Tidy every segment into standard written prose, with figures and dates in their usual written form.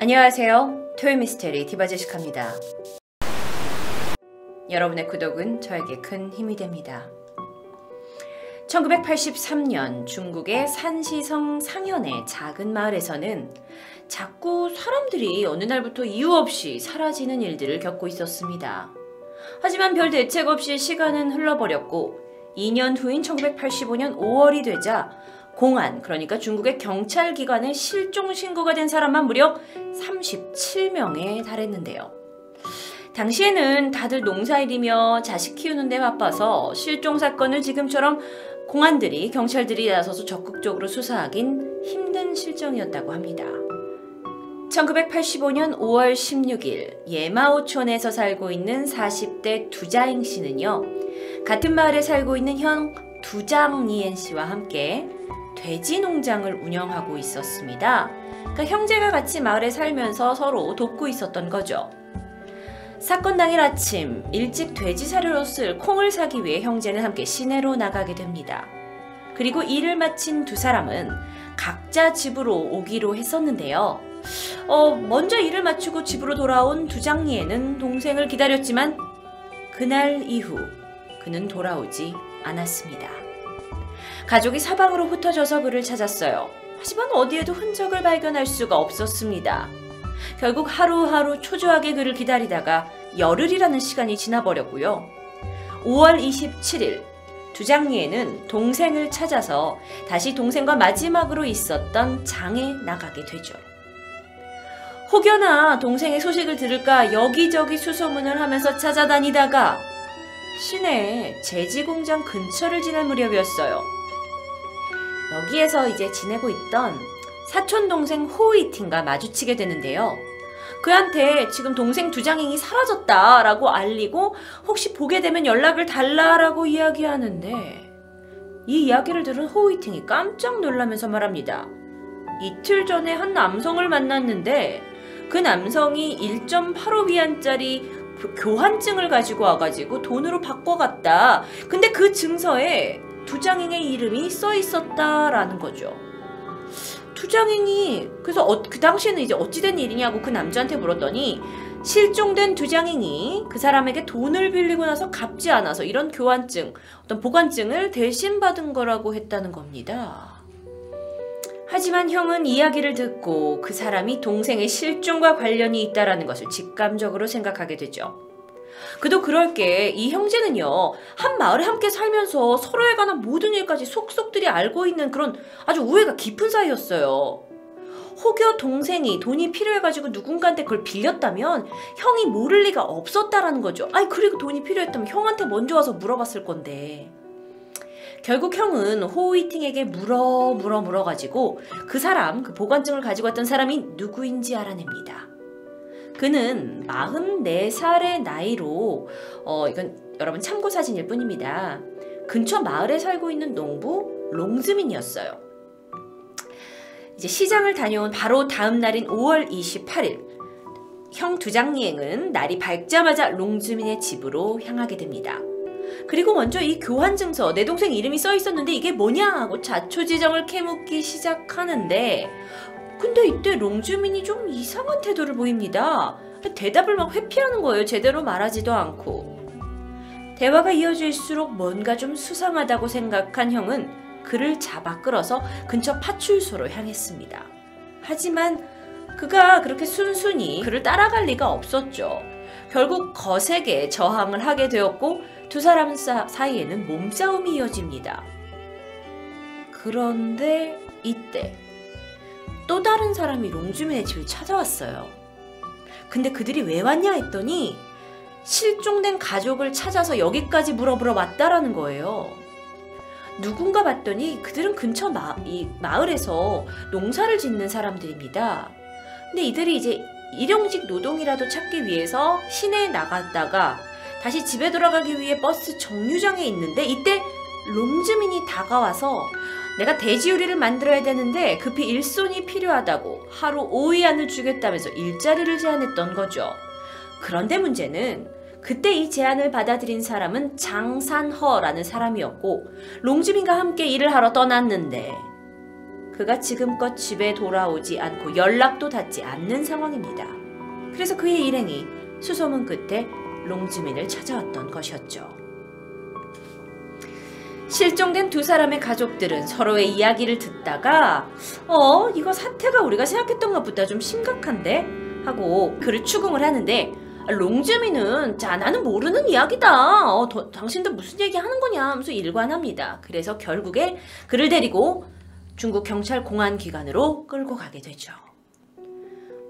안녕하세요. 토요미스테리 디바제시카입니다. 여러분의 구독은 저에게 큰 힘이 됩니다. 1983년 중국의 산시성 상현의 작은 마을에서는 자꾸 사람들이 어느 날부터 이유 없이 사라지는 일들을 겪고 있었습니다. 하지만 별 대책 없이 시간은 흘러버렸고 2년 후인 1985년 5월이 되자 공안, 그러니까 중국의 경찰기관에 실종 신고가 된 사람만 무려 37명에 달했는데요. 당시에는 다들 농사일이며 자식 키우는 데 바빠서 실종 사건을 지금처럼 공안들이, 경찰들이 나서서 적극적으로 수사하긴 힘든 실정이었다고 합니다. 1985년 5월 16일 예마오촌에서 살고 있는 40대 두자잉 씨는요, 같은 마을에 살고 있는 형 두장니엔 씨와 함께 돼지 농장을 운영하고 있었습니다. 그러니까 형제가 같이 마을에 살면서 서로 돕고 있었던 거죠. 사건 당일 아침 일찍 돼지 사료로 쓸 콩을 사기 위해 형제는 함께 시내로 나가게 됩니다. 그리고 일을 마친 두 사람은 각자 집으로 오기로 했었는데요. 먼저 일을 마치고 집으로 돌아온 두장니에는 동생을 기다렸지만 그날 이후 그는 돌아오지 않았습니다. 가족이 사방으로 흩어져서 그를 찾았어요. 하지만 어디에도 흔적을 발견할 수가 없었습니다. 결국 하루하루 초조하게 그를 기다리다가 열흘이라는 시간이 지나버렸고요. 5월 27일 두장리에는 동생을 찾아서 다시 동생과 마지막으로 있었던 장에 나가게 되죠. 혹여나 동생의 소식을 들을까 여기저기 수소문을 하면서 찾아다니다가 시내 제지공장 근처를 지날 무렵이었어요. 여기에서 이제 지내고 있던 사촌동생 호이팅과 마주치게 되는데요. 그한테 지금 동생 두장잉이 사라졌다라고 알리고 혹시 보게 되면 연락을 달라라고 이야기하는데, 이 이야기를 들은 호이팅이 깜짝 놀라면서 말합니다. 이틀 전에 한 남성을 만났는데 그 남성이 1.85위안짜리 교환증을 가지고 와가지고 돈으로 바꿔갔다. 근데 그 증서에 두장잉의 이름이 써 있었다라는 거죠. 두장잉이 그래서 그 당시에는 이제 어찌된 일이냐고 그 남자한테 물었더니 실종된 두장잉이 그 사람에게 돈을 빌리고 나서 갚지 않아서 이런 교환증, 어떤 보관증을 대신 받은 거라고 했다는 겁니다. 하지만 형은 이야기를 듣고 그 사람이 동생의 실종과 관련이 있다라는 것을 직감적으로 생각하게 되죠. 그도 그럴 게 이 형제는요, 한 마을에 함께 살면서 서로에 관한 모든 일까지 속속들이 알고 있는 그런 아주 우애가 깊은 사이였어요. 혹여 동생이 돈이 필요해가지고 누군가한테 그걸 빌렸다면 형이 모를 리가 없었다라는 거죠. 그리고 돈이 필요했다면 형한테 먼저 와서 물어봤을 건데. 결국 형은 호이팅에게 물어가지고 그 사람, 그 보관증을 가지고 왔던 사람이 누구인지 알아냅니다. 그는 44살의 나이로, 이건 여러분 참고 사진일 뿐입니다. 근처 마을에 살고 있는 농부 롱즈민이었어요. 이제 시장을 다녀온 바로 다음 날인 5월 28일, 형 두장리행은 날이 밝자마자 롱즈민의 집으로 향하게 됩니다. 그리고 먼저 이 교환증서, 내 동생 이름이 써 있었는데 이게 뭐냐 하고 자초지정을 캐묻기 시작하는데, 근데 이때 롱즈민이 좀 이상한 태도를 보입니다. 대답을 막 회피하는 거예요. 제대로 말하지도 않고. 대화가 이어질수록 뭔가 좀 수상하다고 생각한 형은 그를 잡아 끌어서 근처 파출소로 향했습니다. 하지만 그가 그렇게 순순히 그를 따라갈 리가 없었죠. 결국 거세게 저항을 하게 되었고 두 사람 사이에는 몸싸움이 이어집니다. 그런데 이때 또 다른 사람이 롱즈민의 집을 찾아왔어요. 근데 그들이 왜 왔냐 했더니 실종된 가족을 찾아서 여기까지 물어보러 왔다라는 거예요. 누군가 봤더니 그들은 근처 마을에서 농사를 짓는 사람들입니다. 근데 이들이 이제 일용직 노동이라도 찾기 위해서 시내에 나갔다가 다시 집에 돌아가기 위해 버스 정류장에 있는데 이때 롱즈민이 다가와서 내가 돼지 요리를 만들어야 되는데 급히 일손이 필요하다고 하루 5위안을 주겠다면서 일자리를 제안했던 거죠. 그런데 문제는 그때 이 제안을 받아들인 사람은 장산허라는 사람이었고 롱즈민과 함께 일을 하러 떠났는데 그가 지금껏 집에 돌아오지 않고 연락도 닿지 않는 상황입니다. 그래서 그의 일행이 수소문 끝에 롱즈민을 찾아왔던 것이었죠. 실종된 두 사람의 가족들은 서로의 이야기를 듣다가 이거 사태가 우리가 생각했던 것보다 좀 심각한데? 하고 그를 추궁을 하는데 롱즈민은 자 나는 모르는 이야기다. 당신들 무슨 얘기 하는 거냐 하면서 일관합니다. 그래서 결국에 그를 데리고 중국 경찰 공안기관으로 끌고 가게 되죠.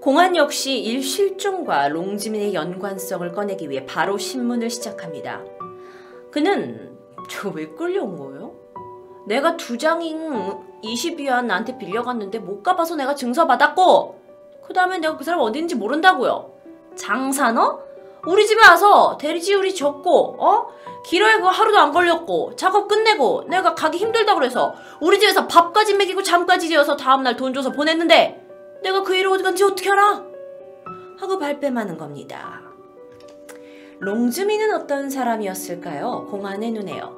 공안 역시 일 실종과 롱즈민의 연관성을 꺼내기 위해 바로 신문을 시작합니다. 그는 저 왜 끌려온 거예요? 내가 두 장인 20위안 나한테 빌려갔는데 못 갚아서 내가 증서받았고 그 다음에 내가 그 사람 어딘지 모른다고요. 장산어? 우리 집에 와서 대리지우리 줬고 길어야 그거 하루도 안 걸렸고 작업 끝내고 내가 가기 힘들다 그래서 우리 집에서 밥까지 먹이고 잠까지 재워서 다음날 돈 줘서 보냈는데 내가 그 일이 어디 간지 어떻게 알아? 하고 발뺌하는 겁니다. 롱즈민은 어떤 사람이었을까요? 공안의 눈에요.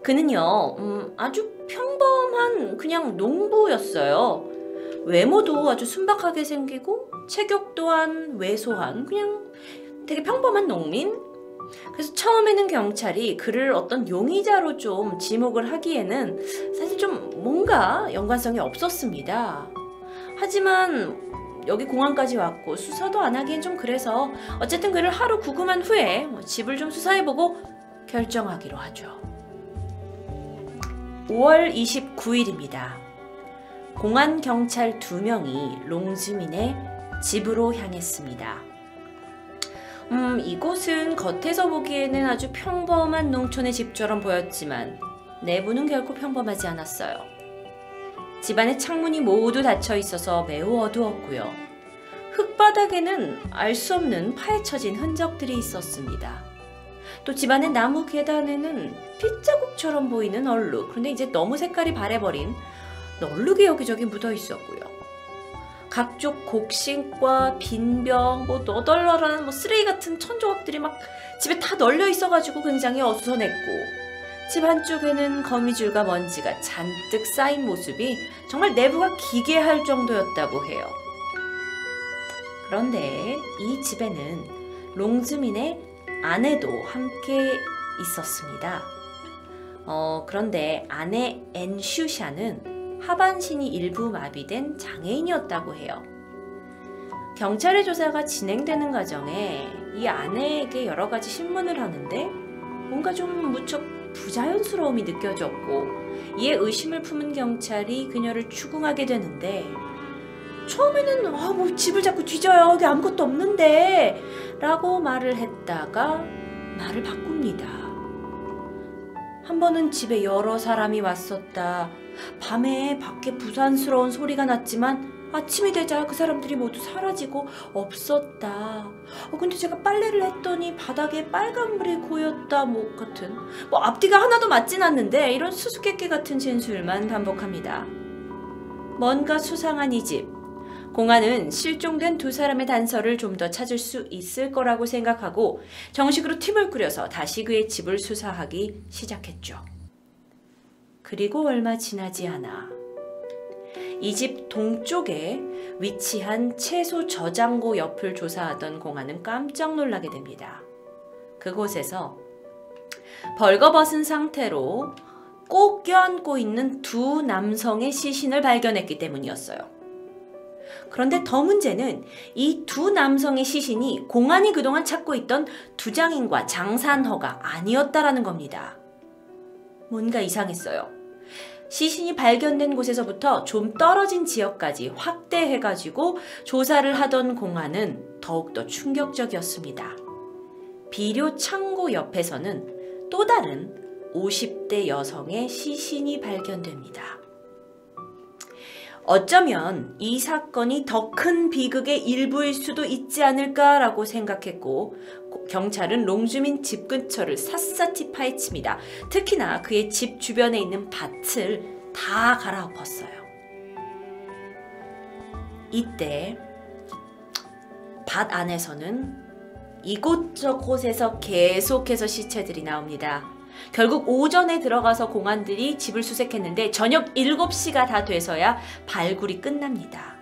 그는요 아주 평범한 그냥 농부였어요. 외모도 아주 순박하게 생기고 체격 또한 왜소한 그냥 되게 평범한 농민? 그래서 처음에는 경찰이 그를 어떤 용의자로 좀 지목을 하기에는 사실 좀 뭔가 연관성이 없었습니다. 하지만 여기 공항까지 왔고 수사도 안 하기엔 좀 그래서 어쨌든 그를 하루 구금한 후에 집을 좀 수사해보고 결정하기로 하죠. 5월 29일입니다. 공안 경찰 2명이 롱즈민의 집으로 향했습니다. 이곳은 겉에서 보기에는 아주 평범한 농촌의 집처럼 보였지만 내부는 결코 평범하지 않았어요. 집안의 창문이 모두 닫혀 있어서 매우 어두웠고요. 흙바닥에는 알 수 없는 파헤쳐진 흔적들이 있었습니다. 또 집안의 나무 계단에는 핏자국처럼 보이는 얼룩, 그런데 이제 너무 색깔이 바래버린 얼룩이 여기저기 묻어 있었고요. 각종 곡식과 빈병, 너덜너덜한 쓰레기 같은 천조각들이 막 집에 다 널려 있어가지고 굉장히 어수선했고 집 한쪽에는 거미줄과 먼지가 잔뜩 쌓인 모습이 정말 내부가 기괴할 정도였다고 해요. 그런데 이 집에는 롱즈민의 아내도 함께 있었습니다. 그런데 아내 앤슈샤는 하반신이 일부 마비된 장애인이었다고 해요. 경찰의 조사가 진행되는 과정에 이 아내에게 여러 가지 신문을 하는데 뭔가 좀 무척 부자연스러움이 느껴졌고 이에 의심을 품은 경찰이 그녀를 추궁하게 되는데 처음에는 뭐 집을 자꾸 뒤져요. 여기 아무것도 없는데 라고 말을 했다가 말을 바꿉니다. 한 번은 집에 여러 사람이 왔었다. 밤에 밖에 부산스러운 소리가 났지만 아침이 되자 그 사람들이 모두 사라지고 없었다. 근데 제가 빨래를 했더니 바닥에 빨간물이 고였다 같은 앞뒤가 하나도 맞진 않는데 이런 수수께끼 같은 진술만 반복합니다. 뭔가 수상한 이 집. 공안은 실종된 두 사람의 단서를 좀 더 찾을 수 있을 거라고 생각하고 정식으로 팀을 꾸려서 다시 그의 집을 수사하기 시작했죠. 그리고 얼마 지나지 않아 이 집 동쪽에 위치한 채소 저장고 옆을 조사하던 공안은 깜짝 놀라게 됩니다. 그곳에서 벌거벗은 상태로 꼭 껴안고 있는 두 남성의 시신을 발견했기 때문이었어요. 그런데 더 문제는 이 두 남성의 시신이 공안이 그동안 찾고 있던 두장인과 장산허가 아니었다라는 겁니다. 뭔가 이상했어요. 시신이 발견된 곳에서부터 좀 떨어진 지역까지 확대해가지고 조사를 하던 공안은 더욱더 충격적이었습니다. 비료 창고 옆에서는 또 다른 50대 여성의 시신이 발견됩니다. 어쩌면 이 사건이 더 큰 비극의 일부일 수도 있지 않을까라고 생각했고 경찰은 롱즈민 집 근처를 샅샅이 파헤칩니다. 특히나 그의 집 주변에 있는 밭을 다 갈아엎었어요. 이때 밭 안에서는 이곳저곳에서 계속해서 시체들이 나옵니다. 결국 오전에 들어가서 공안들이 집을 수색했는데 저녁 7시가 다 돼서야 발굴이 끝납니다.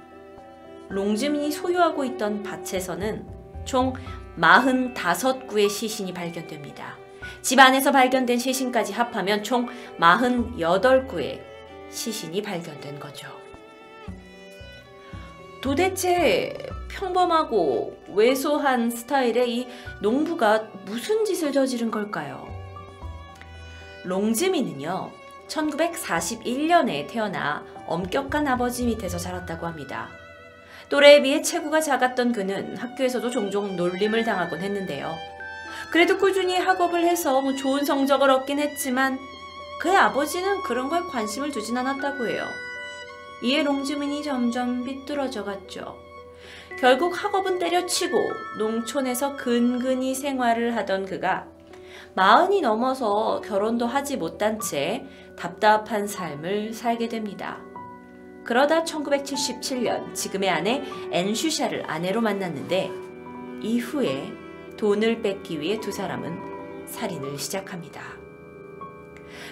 롱즈민이 소유하고 있던 밭에서는 총 45구의 시신이 발견됩니다. 집 안에서 발견된 시신까지 합하면 총 48구의 시신이 발견된 거죠. 도대체 평범하고 왜소한 스타일의 이 농부가 무슨 짓을 저지른 걸까요? 롱즈민은요, 1941년에 태어나 엄격한 아버지 밑에서 자랐다고 합니다. 또래에 비해 체구가 작았던 그는 학교에서도 종종 놀림을 당하곤 했는데요. 그래도 꾸준히 학업을 해서 좋은 성적을 얻긴 했지만 그의 아버지는 그런 거에 관심을 두진 않았다고 해요. 이에 롱즈민이 점점 삐뚤어져 갔죠. 결국 학업은 때려치고 농촌에서 근근히 생활을 하던 그가 40이 넘어서 결혼도 하지 못한 채 답답한 삶을 살게 됩니다. 그러다 1977년 지금의 아내 앤슈샤를 아내로 만났는데 이후에 돈을 뺏기 위해 두 사람은 살인을 시작합니다.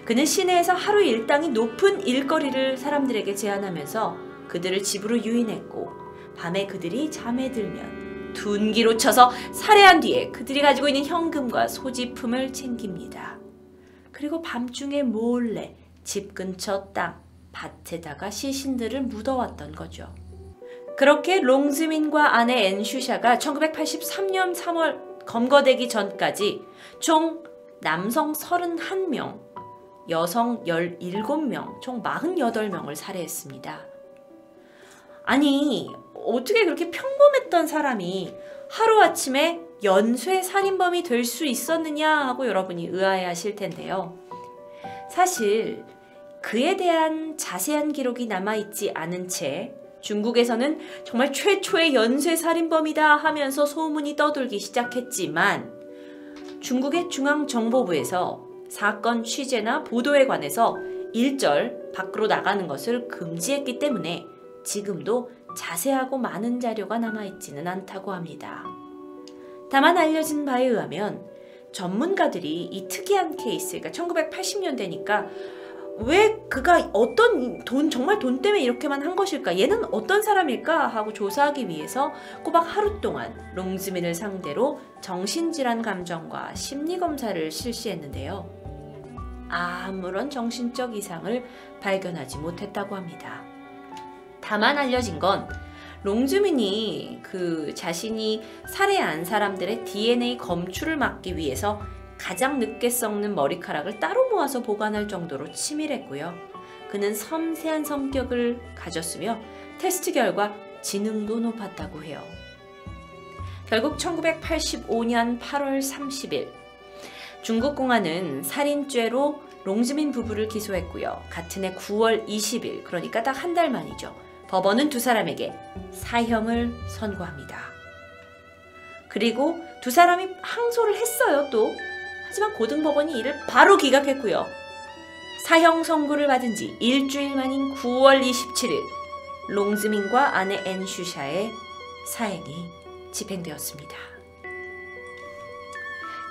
그는 시내에서 하루 일당이 높은 일거리를 사람들에게 제안하면서 그들을 집으로 유인했고 밤에 그들이 잠에 들면 둔기로 쳐서 살해한 뒤에 그들이 가지고 있는 현금과 소지품을 챙깁니다. 그리고 밤중에 몰래 집 근처 땅, 밭에다가 시신들을 묻어왔던 거죠. 그렇게 롱즈민과 아내 앤슈샤가 1983년 3월 검거되기 전까지 총 남성 31명, 여성 17명, 총 48명을 살해했습니다. 아니, 어떻게 그렇게 평범했던 사람이 하루아침에 연쇄 살인범이 될 수 있었느냐 하고 여러분이 의아해하실 텐데요. 사실 그에 대한 자세한 기록이 남아있지 않은 채 중국에서는 정말 최초의 연쇄살인범이다 하면서 소문이 떠돌기 시작했지만 중국의 중앙정보부에서 사건 취재나 보도에 관해서 일절 밖으로 나가는 것을 금지했기 때문에 지금도 자세하고 많은 자료가 남아있지는 않다고 합니다. 다만 알려진 바에 의하면 전문가들이 이 특이한 케이스, 그러니까 1980년대니까 왜 그가 어떤 정말 돈 때문에 이렇게만 한 것일까? 얘는 어떤 사람일까? 하고 조사하기 위해서 꼬박 하루 동안 롱즈민을 상대로 정신질환 감정과 심리검사를 실시했는데요. 아무런 정신적 이상을 발견하지 못했다고 합니다. 다만 알려진 건 롱즈민이 그 자신이 살해한 사람들의 DNA 검출을 막기 위해서 가장 늦게 썩는 머리카락을 따로 모아서 보관할 정도로 치밀했고요. 그는 섬세한 성격을 가졌으며 테스트 결과 지능도 높았다고 해요. 결국 1985년 8월 30일 중국 공안은 살인죄로 롱즈민 부부를 기소했고요. 같은 해 9월 20일, 그러니까 딱 한 달 만이죠. 법원은 두 사람에게 사형을 선고합니다. 그리고 두 사람이 항소를 했어요, 또. 하지만 고등법원이 이를 바로 기각했고요. 사형 선고를 받은 지 일주일 만인 9월 27일 롱즈민과 아내 앤슈샤의 사형이 집행되었습니다.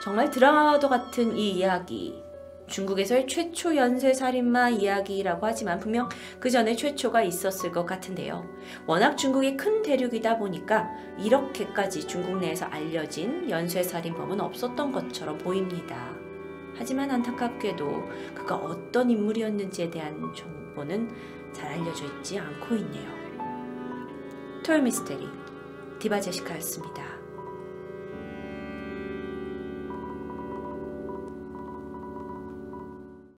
정말 드라마와도 같은 이 이야기, 중국에서의 최초 연쇄살인마 이야기라고 하지만 분명 그 전에 최초가 있었을 것 같은데요. 워낙 중국이 큰 대륙이다 보니까 이렇게까지 중국 내에서 알려진 연쇄살인범은 없었던 것처럼 보입니다. 하지만 안타깝게도 그가 어떤 인물이었는지에 대한 정보는 잘 알려져 있지 않고 있네요. 토요 미스테리 디바 제시카였습니다.